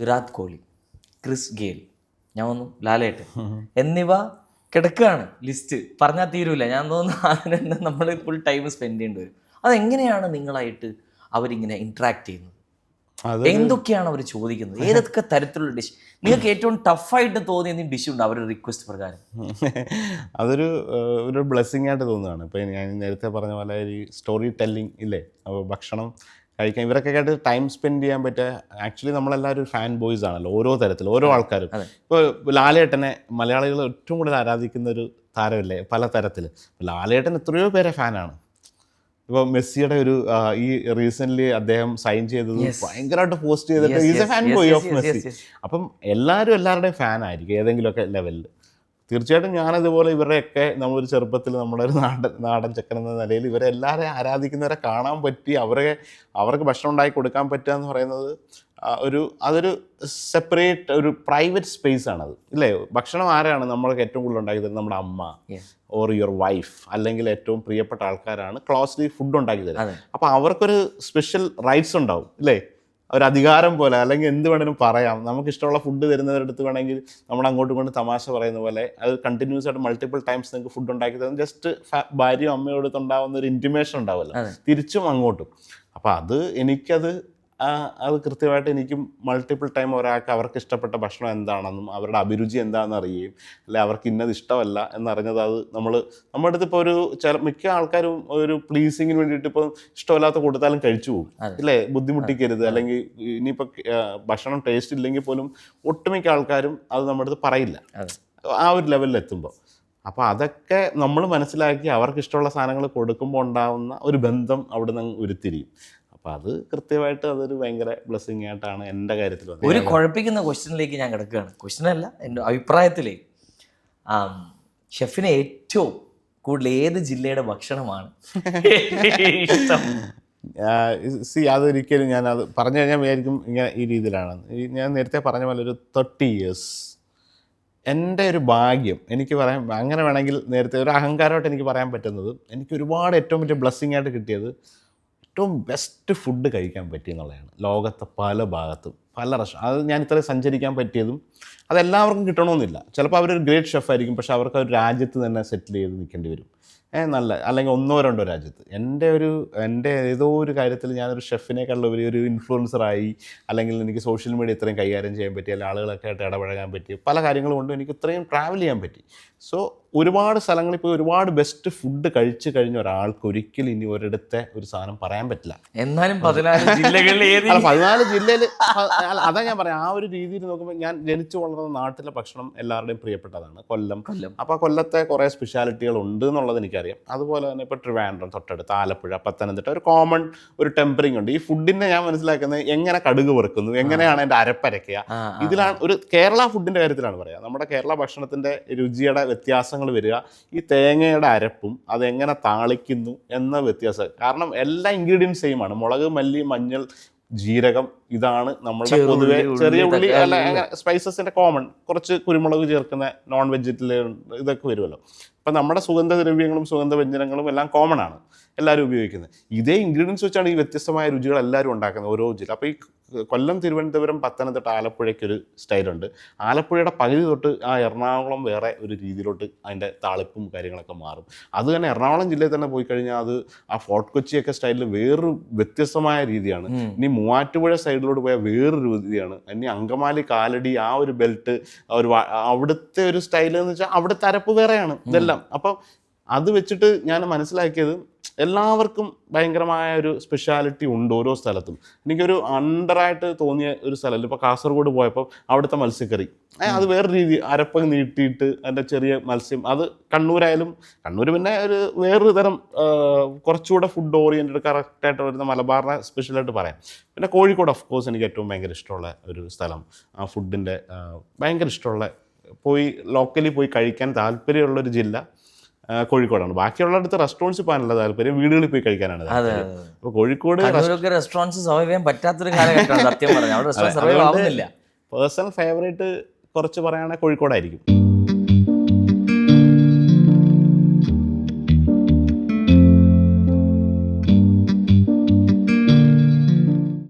Virat Kohli, Chris Gayle, ഞാൻ വന്നു ലാലേട്ടൻ എന്നിവ കിടക്കുകയാണ് ലിസ്റ്റ്. പറഞ്ഞാൽ തീരൂല. ഞാൻ തോന്നുന്നു അതിനെ നമ്മൾ ഫുൾ ടൈം സ്പെൻഡ് ചെയ്യേണ്ടി വരും. അതെങ്ങനെയാണ് നിങ്ങളായിട്ട് അവരിങ്ങനെ ഇൻട്രാക്ട് ചെയ്യുന്നത്? എന്തൊക്കെയാണ് അവർ ചോദിക്കുന്നത്? ഏതൊക്കെ തരത്തിലുള്ള ഡിഷ് നിങ്ങൾക്ക് ഏറ്റവും ടഫായിട്ട് തോന്നിയ ഡിഷ് ഉണ്ട് അവരുടെ റിക്വസ്റ്റ് പ്രകാരം? ഒരു ബ്ലെസ്സിങ് ആയിട്ട് തോന്നുകയാണ്. ഇപ്പോൾ ഞാൻ നേരത്തെ പറഞ്ഞ പോലെ ഈ സ്റ്റോറി ടെല്ലിങ് ഇല്ലേ, അപ്പോൾ ഭക്ഷണം കഴിക്കാൻ ഇവരൊക്കെ ആയിട്ട് ടൈം സ്പെൻഡ് ചെയ്യാൻ പറ്റുക. ആക്ച്വലി നമ്മളെല്ലാവരും ഫാൻ ബോയ്സ് ആണല്ലോ, ഓരോ തരത്തിൽ ഓരോ ആൾക്കാരും. ഇപ്പോൾ ലാലേട്ടനെ മലയാളികൾ ഏറ്റവും കൂടുതൽ ആരാധിക്കുന്ന ഒരു താരമല്ലേ പല തരത്തിൽ. ലാലേട്ടൻ എത്രയോ പേരെ ഫാനാണ്. ഇപ്പോൾ മെസ്സിയുടെ ഈ റീസെൻ്റ്ലി അദ്ദേഹം സൈൻ ചെയ്തത് ഭയങ്കരമായിട്ട് പോസ്റ്റ് ചെയ്തിട്ട് is A fan boy of Messi. അപ്പം എല്ലാവരും എല്ലാവരുടെയും ഫാനായിരിക്കും ഏതെങ്കിലുമൊക്കെ ലെവലിൽ. തീർച്ചയായിട്ടും ഞാനതുപോലെ ഇവരുടെയൊക്കെ നമ്മളൊരു ചെറുപ്പത്തിൽ നമ്മുടെ ഒരു നാടൻ ചെക്കൻ എന്ന നിലയിൽ ഇവരെല്ലാവരെയും ആരാധിക്കുന്നവരെ കാണാൻ പറ്റി, അവർക്ക് ഭക്ഷണം ഉണ്ടാക്കി കൊടുക്കാൻ പറ്റുക എന്ന് പറയുന്നത് അതൊരു സെപ്പറേറ്റ് ഒരു പ്രൈവറ്റ് സ്പേസ് ആണത് ഇല്ലേ. ഭക്ഷണം ആരാണ് നമ്മൾക്ക് ഏറ്റവും കൂടുതൽ ഉണ്ടാക്കി തരുന്നത്? നമ്മുടെ അമ്മ ഓർ യുവർ വൈഫ്, അല്ലെങ്കിൽ ഏറ്റവും പ്രിയപ്പെട്ട ആൾക്കാരാണ് ക്ലോസ്ലി ഫുഡ് ഉണ്ടാക്കി തരുന്നത്. അപ്പോൾ അവർക്കൊരു സ്പെഷ്യൽ റൈറ്റ്സ് ഉണ്ടാവും ഇല്ലേ, ഒരു അധികാരം പോലെ. അല്ലെങ്കിൽ എന്ത് വേണമെങ്കിലും പറയാം. നമുക്കിഷ്ടമുള്ള ഫുഡ് തരുന്നവരടുത്ത് വേണമെങ്കിൽ നമ്മൾ അങ്ങോട്ടും ഇങ്ങോട്ടും തമാശ പറയുന്ന പോലെ അത് കണ്ടിന്യൂസ് ആയിട്ട് മൾട്ടിപ്പിൾ ടൈംസ് നിങ്ങൾക്ക് ഫുഡ് ഉണ്ടാക്കി തരുന്നത് ജസ്റ്റ് ഭാര്യയും അമ്മയോടത്ത് ഉണ്ടാകുന്ന ഒരു ഇൻറ്റിമേഷൻ ഉണ്ടാവുമല്ലോ, തിരിച്ചും അങ്ങോട്ടും. അപ്പോൾ എനിക്കത് കൃത്യമായിട്ട് എനിക്കും മൾട്ടിപ്പിൾ ടൈം ഒരാൾക്ക് അവർക്ക് ഇഷ്ടപ്പെട്ട ഭക്ഷണം എന്താണെന്നും അവരുടെ അഭിരുചി എന്താണെന്ന് അറിയുകയും അല്ലെ അവർക്ക് ഇന്നത് ഇഷ്ടമല്ല എന്നറിഞ്ഞത് അത് നമ്മുടെ അടുത്ത് ഇപ്പോൾ മിക്ക ആൾക്കാരും ഒരു പ്ലീസിങ്ങിന് വേണ്ടിയിട്ട് ഇപ്പോൾ ഇഷ്ടമല്ലാത്ത കൊടുത്താലും കഴിച്ചു പോകും ഇല്ലേ, ബുദ്ധിമുട്ടിക്കരുത്. അല്ലെങ്കിൽ ഇനിയിപ്പോൾ ഭക്ഷണം ടേസ്റ്റ് ഇല്ലെങ്കിൽ പോലും ഒട്ടുമിക്ക ആൾക്കാരും അത് നമ്മുടെ അടുത്ത് പറയില്ല ആ ഒരു ലെവലിൽ എത്തുമ്പോൾ. അപ്പോൾ അതൊക്കെ നമ്മൾ മനസ്സിലാക്കി അവർക്ക് ഇഷ്ടമുള്ള സാധനങ്ങൾ കൊടുക്കുമ്പോൾ ഉണ്ടാകുന്ന ഒരു ബന്ധം അവിടെ നിന്ന് ഉരുത്തിരിയും. അപ്പോൾ അത് കൃത്യമായിട്ട് അതൊരു ഭയങ്കര ബ്ലെസ്സിങ് ആയിട്ടാണ് എൻ്റെ കാര്യത്തിൽ. ഒരു കുഴപ്പിക്കുന്ന ക്വസ്റ്റ്യനിലേക്ക് ഞാൻ കിടക്കുകയാണ്. ക്വസ്റ്റ്യനല്ല, എൻ്റെ അഭിപ്രായത്തിലേ ഷെഫിന് ഏറ്റവും കൂടുതൽ ഏത് ജില്ലയുടെ ഭക്ഷണമാണ് ഇഷ്ടം? അതൊരിക്കലും ഞാനത് പറഞ്ഞു കഴിഞ്ഞാൽ വിചാരിക്കും ഇങ്ങനെ ഈ രീതിയിലാണ്. ഞാൻ നേരത്തെ പറഞ്ഞ പോലെ ഒരു 30 years എൻ്റെ ഒരു ഭാഗ്യം എനിക്ക് പറയാൻ അങ്ങനെ വേണമെങ്കിൽ നേരത്തെ ഒരു അഹങ്കാരമായിട്ട് എനിക്ക് പറയാൻ പറ്റുന്നത്, എനിക്ക് ഒരുപാട് ഏറ്റവും വലിയ ബ്ലെസ്സിങ് ആയിട്ട് കിട്ടിയത് ഏറ്റവും ബെസ്റ്റ് ഫുഡ് കഴിക്കാൻ പറ്റി എന്നുള്ളതാണ്. ലോകത്തെ പല ഭാഗത്തും പല അത് ഞാൻ ഇത്രയും സഞ്ചരിക്കാൻ പറ്റിയതും അതെല്ലാവർക്കും കിട്ടണമെന്നില്ല. ചിലപ്പോൾ അവരൊരു ഗ്രേറ്റ് ഷെഫായിരിക്കും, പക്ഷെ അവർക്ക് ഒരു രാജ്യത്ത് തന്നെ സെറ്റിൽ ചെയ്ത് നിൽക്കേണ്ടി വരും, അല്ലെങ്കിൽ 1-2 രാജ്യത്ത്. എൻ്റെ ഏതോ ഒരു കാര്യത്തിൽ ഞാനൊരു ഷെഫിനേക്കാളുപരി ഒരു ഇൻഫ്ലുവൻസറായി, അല്ലെങ്കിൽ എനിക്ക് സോഷ്യൽ മീഡിയ ഇത്രയും കൈകാര്യം ചെയ്യാൻ പറ്റി, അല്ലെങ്കിൽ ആളുകളൊക്കെ ആയിട്ട് ഇടപഴകാൻ പറ്റി, പല കാര്യങ്ങൾ കൊണ്ടും എനിക്ക് ഇത്രയും ട്രാവൽ ചെയ്യാൻ പറ്റി. സോ ഒരുപാട് സ്ഥലങ്ങളിൽ പോയി ഒരുപാട് ബെസ്റ്റ് ഫുഡ് കഴിച്ചു കഴിഞ്ഞ ഒരാൾക്ക് ഒരിക്കലും ഇനി ഒരിടത്തെ ഒരു സാധനം പറയാൻ പറ്റില്ല. എന്നാലും 14 ജില്ലകളിൽ അതാ ഞാൻ പറയാം. ആ ഒരു രീതിയിൽ നോക്കുമ്പോൾ ഞാൻ ജനിച്ചു വളർന്ന നാട്ടിലെ ഭക്ഷണം എല്ലാവരുടെയും പ്രിയപ്പെട്ടതാണ്, കൊല്ലം. അപ്പോൾ കൊല്ലത്തെ കുറേ സ്പെഷ്യാലിറ്റികൾ ഉണ്ട് എന്നുള്ളത് എനിക്കറിയാം. അതുപോലെ തന്നെ ഇപ്പോൾ ട്രിവാൻഡ്രം തൊട്ടടുത്ത്, ആലപ്പുഴ, പത്തനംതിട്ട ഒരു കോമൺ ഒരു ടെമ്പറിങ് ഉണ്ട്. ഈ ഫുഡിനെ ഞാൻ മനസ്സിലാക്കുന്നത് എങ്ങനെ കടുക് വറുക്കുന്നു, എങ്ങനെയാണ് എൻ്റെ അരപ്പരയ്ക്കുക, ഇതിലാണ് ഒരു കേരള ഫുഡിൻ്റെ കാര്യത്തിലാണ് പറയുക. നമ്മുടെ കേരള ഭക്ഷണത്തിൻ്റെ രുചിയുടെ വ്യത്യാസങ്ങൾ വരിക ഈ തേങ്ങയുടെ അരപ്പും അതെങ്ങനെ താളിക്കുന്നു എന്ന വ്യത്യാസം. കാരണം എല്ലാ ഇൻഗ്രീഡിയൻസ് സെയിം ആണ്. മുളക്, മല്ലി, മഞ്ഞൾ, ജീരകം, ഇതാണ് നമ്മുടെ പൊതുവെ ചെറിയ ഉള്ളി അല്ല സ്പൈസസിൻ്റെ കോമൺ. കുറച്ച് കുരുമുളക് ചേർക്കുന്ന നോൺ വെജിറ്റൽ ഇതൊക്കെ വരുമല്ലോ. അപ്പം നമ്മുടെ സുഗന്ധദ്രവ്യങ്ങളും സുഗന്ധവ്യഞ്ജനങ്ങളും എല്ലാം കോമൺ ആണ്, എല്ലാവരും ഉപയോഗിക്കുന്നത്. ഇതേ ഇൻഗ്രീഡിയൻസ് വെച്ചാണ് ഈ വ്യത്യസ്തമായ രുചികൾ എല്ലാവരും ഉണ്ടാക്കുന്നത് ഓരോ ജില്ല. അപ്പോൾ ഈ കൊല്ലം, തിരുവനന്തപുരം, പത്തനംതിട്ട, ആലപ്പുഴയ്ക്കൊരു സ്റ്റൈലുണ്ട്. ആലപ്പുഴയുടെ പകുതി തൊട്ട് എറണാകുളം വേറെ ഒരു രീതിയിലോട്ട് അതിൻ്റെ താളിപ്പും കാര്യങ്ങളൊക്കെ മാറും. അത് തന്നെ എറണാകുളം ജില്ലയിൽ തന്നെ പോയി കഴിഞ്ഞാൽ അത് ഫോർട്ട് കൊച്ചിയൊക്കെ സ്റ്റൈലിൽ വേറൊരു വ്യത്യസ്തമായ രീതിയാണ്. ഇനി മൂവാറ്റുപുഴ സൈഡിലോട്ട് പോയാൽ വേറൊരു രീതിയാണ്. ഇനി അങ്കമാലി, കാലടി ആ ഒരു ബെൽറ്റ് അവിടുത്തെ ഒരു സ്റ്റൈൽ എന്ന് വെച്ചാൽ അവിടുത്തെ അരപ്പ് വേറെയാണ് ഇതെല്ലാം. അപ്പം അത് വെച്ചിട്ട് ഞാൻ മനസ്സിലാക്കിയത് എല്ലാവർക്കും ഭയങ്കരമായ ഒരു സ്പെഷ്യാലിറ്റി ഉണ്ട് ഓരോ സ്ഥലത്തും. എനിക്കൊരു അണ്ടറായിട്ട് തോന്നിയ ഒരു സ്ഥലമല്ല, ഇപ്പോൾ കാസർഗോഡ് പോയപ്പോൾ അവിടുത്തെ മത്സ്യക്കറി അത് വേറെ രീതി, അരപ്പ് നീട്ടിയിട്ട് അതിൻ്റെ ചെറിയ മത്സ്യം. അത് കണ്ണൂരായാലും, കണ്ണൂർ പിന്നെ വേറൊരു തരം കുറച്ചുകൂടെ ഫുഡ് ഓറിയൻറ്റഡ് കറക്റ്റായിട്ട് വരുന്ന മലബാറിനെ സ്പെഷ്യലായിട്ട് പറയാം. പിന്നെ കോഴിക്കോട് ഓഫ് കോഴ്സ് എനിക്ക് ഏറ്റവും ഭയങ്കര ഇഷ്ടമുള്ള ഒരു സ്ഥലം, ആ ഫുഡിൻ്റെ ഭയങ്കര ഇഷ്ടമുള്ള ലോക്കലി പോയി കഴിക്കാൻ താല്പര്യമുള്ളൊരു ജില്ല കോഴിക്കോടാണ്. ബാക്കിയുള്ളടുത്ത് റെസ്റ്റോറൻറ്റ്സ് പോകാനുള്ള താല്പര്യം, വീടുകളിൽ പോയി കഴിക്കാനാണ് താല്പര്യം. അപ്പോൾ കോഴിക്കോട് റെസ്റ്റോറൻറ്റ്സ് സർവൈവ് ചെയ്യാൻ പറ്റാത്തൊരു കാലഘട്ടമാണ് സത്യം പറഞ്ഞാൽ. പേഴ്സണൽ ഫേവറേറ്റ് കുറച്ച് പറയുകയാണെങ്കിൽ കോഴിക്കോടായിരിക്കും.